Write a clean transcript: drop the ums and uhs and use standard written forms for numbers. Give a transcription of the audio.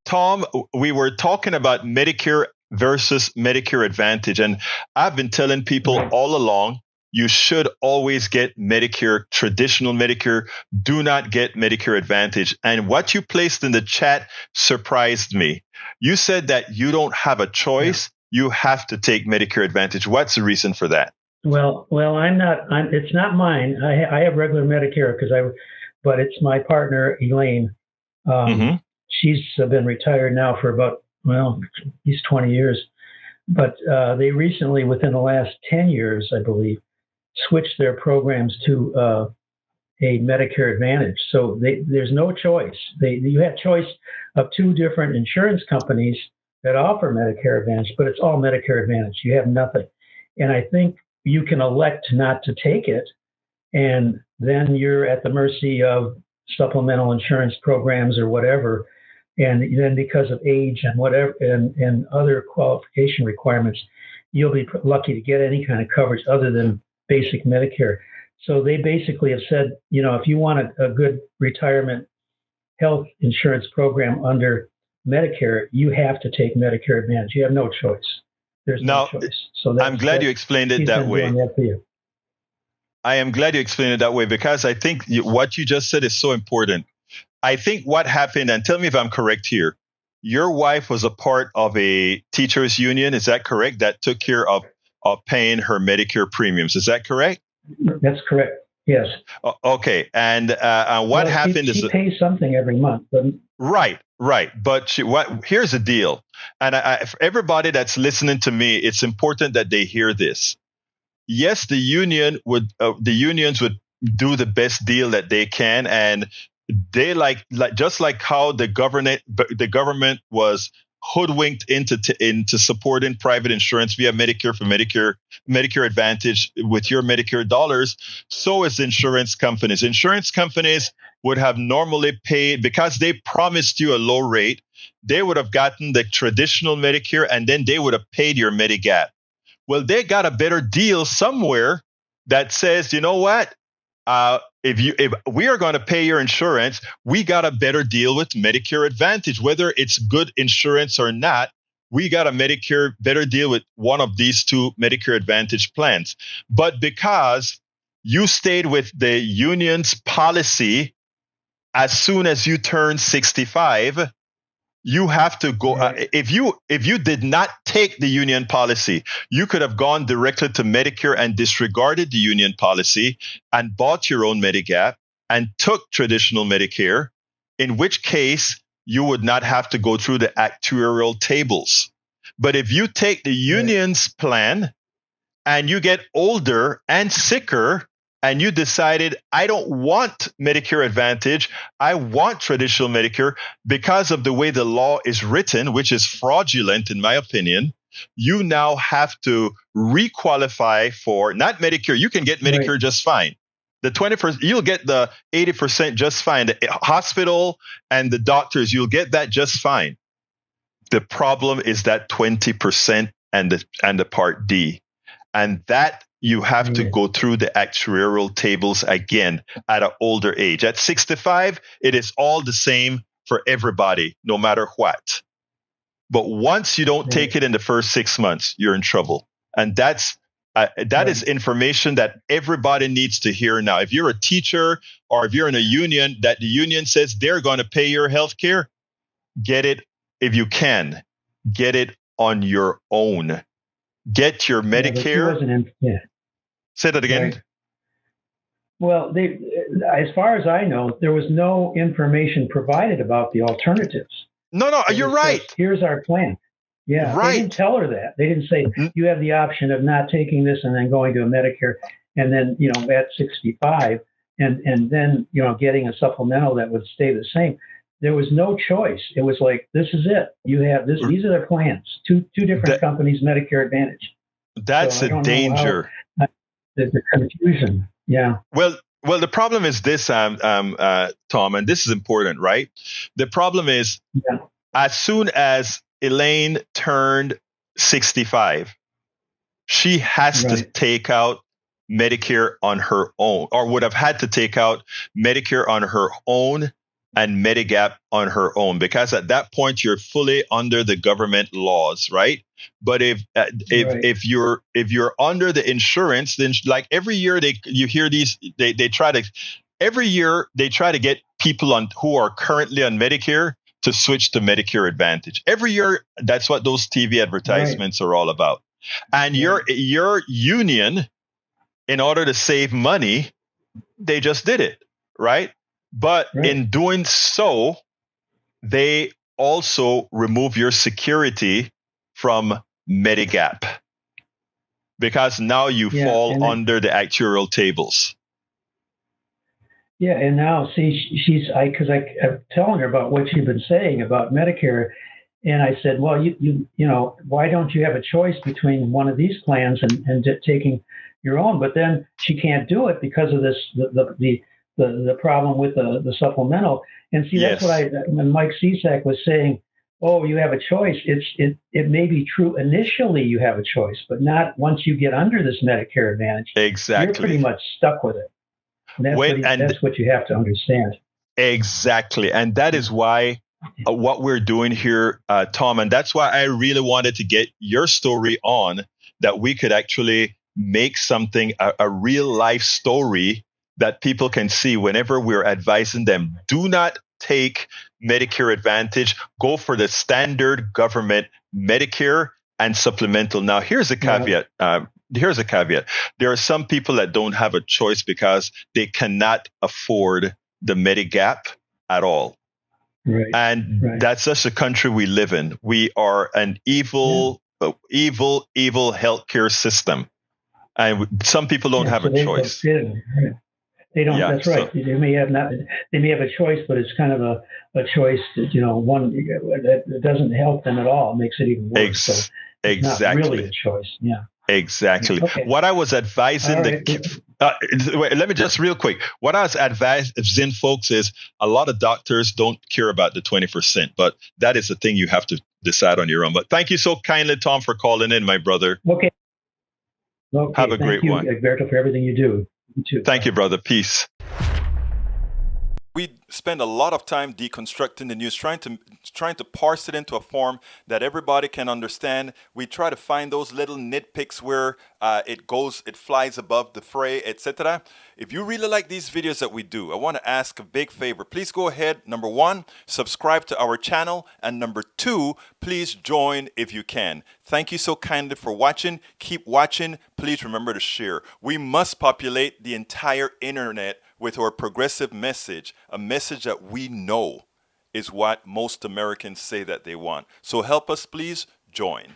Tom, we were talking about Medicare versus Medicare Advantage. And I've been telling people Right. all along, you should always get Medicare, traditional Medicare. Do not get Medicare Advantage. And what you placed in the chat surprised me. You said that you don't have a choice. You have to take Medicare Advantage. What's the reason for that? Well, I'm not. It's not mine. I have regular Medicare but it's my partner Elaine. She's been retired now for about at least 20 years. But they recently, within the last 10 years, I believe, switched their programs to a Medicare Advantage. So there's no choice. You have choice of two different insurance companies that offer Medicare Advantage, but it's all Medicare Advantage. You have nothing. And I think you can elect not to take it, and then you're at the mercy of supplemental insurance programs or whatever. And then because of age and whatever and other qualification requirements, you'll be lucky to get any kind of coverage other than basic Medicare. So they basically have said, if you want a good retirement health insurance program under Medicare, you have to take Medicare Advantage. You have no choice. There's no choice. So I'm glad you explained it that way. I am glad you explained it that way, because I think what you just said is so important. I think what happened, and tell me if I'm correct here, your wife was a part of a teachers union, is that correct? That took care of paying her Medicare premiums, is that correct? That's correct, yes. Okay, and what happened is... She pays something every month. Right. But here's the deal, and for everybody that's listening to me, it's important that they hear this. Yes, the unions would do the best deal that they can, and they like just like how the government was hoodwinked into supporting private insurance via Medicare for Medicare Advantage with your Medicare dollars. So is insurance companies. Insurance companies would have normally paid, because they promised you a low rate, they would have gotten the traditional Medicare and then they would have paid your Medigap. Well, they got a better deal somewhere that says, you know what? If we are going to pay your insurance, we got a better deal with Medicare Advantage. Whether it's good insurance or not, we got a better deal with one of these two Medicare Advantage plans. But because you stayed with the union's policy, as soon as you turn 65, you have to go. If you did not take the union policy, you could have gone directly to Medicare and disregarded the union policy and bought your own Medigap and took traditional Medicare, in which case you would not have to go through the actuarial tables. But if you take the union's plan and you get older and sicker, and you decided, I don't want Medicare Advantage, I want traditional Medicare, because of the way the law is written, which is fraudulent in my opinion, you now have to requalify for not Medicare. You can get Medicare just fine. The 20%, you'll get the 80% just fine. The hospital and the doctors, you'll get that just fine. The problem is that 20% and the Part D. And that you have to go through the actuarial tables again at an older age. At 65, it is all the same for everybody, no matter what. But once you don't take it in the first 6 months, you're in trouble. And that is information that everybody needs to hear now. If you're a teacher or if you're in a union, that the union says they're going to pay your health care, get it if you can. Get it on your own. Get your Medicare. Say that again. Right. Well, as far as I know, there was no information provided about the alternatives. No, you're right. Here's our plan. Yeah, right. They didn't tell her that. They didn't say you have the option of not taking this and then going to a Medicare, and then at 65, and then getting a supplemental that would stay the same. There was no choice. It was like, this is it. You have this. These are their plans. Two different companies, Medicare Advantage. That's a danger. The confusion. Yeah. Well, the problem is this, Tom, and this is important, right? The problem is as soon as Elaine turned 65, she has to take out Medicare on her own, or would have had to take out Medicare on her own and Medigap on her own, because at that point you're fully under the government laws, right? But if you're under the insurance, then like every year you hear these they try to every year they try to get people on who are currently on Medicare to switch to Medicare Advantage. Every year, that's what those TV advertisements are all about. And your union, in order to save money, they just did it, right? But in doing so, they also remove your security from Medigap, because now you fall under the actuarial tables. Yeah, and now see, I'm telling her about what you've been saying about Medicare, and I said, well, you know, why don't you have a choice between one of these plans and taking your own? But then she can't do it because of this the problem with the supplemental. And see, that's what when Mike Cisak was saying, oh, you have a choice. It may be true initially you have a choice, but not once you get under this Medicare Advantage. Exactly. You're pretty much stuck with it. And that's what you have to understand. Exactly. And that is why what we're doing here, Tom, and that's why I really wanted to get your story on, that we could actually make something, a real life story that people can see whenever we're advising them. Do not take Medicare Advantage. Go for the standard government Medicare and supplemental. Now, here's a caveat. Here's a caveat. There are some people that don't have a choice because they cannot afford the Medigap at all. And that's just the country we live in. We are an evil healthcare system. And some people don't have a choice. They don't. That's right. They may have a choice, but it's kind of a choice that, you know, one that doesn't help them at all. It makes it even worse. So it's not really a choice. Yeah. Exactly. Okay. What I was advising let me just real quick. What I was advising folks is a lot of doctors don't care about the 20%, but that is the thing you have to decide on your own. But thank you so kindly, Tom, for calling in, my brother. Okay. Have a great one. Thank you, Egberto, for everything you do. You too. Thank you, brother. Peace. We spend a lot of time deconstructing the news, trying to parse it into a form that everybody can understand. We try to find those little nitpicks where it flies above the fray, etc. If you really like these videos that we do, I want to ask a big favor. Please go ahead, number one, subscribe to our channel, and number two, please join if you can. Thank you so kindly for watching. Keep watching. Please remember to share. We must populate the entire internet with our progressive message, a message that we know is what most Americans say that they want. So help us, please join.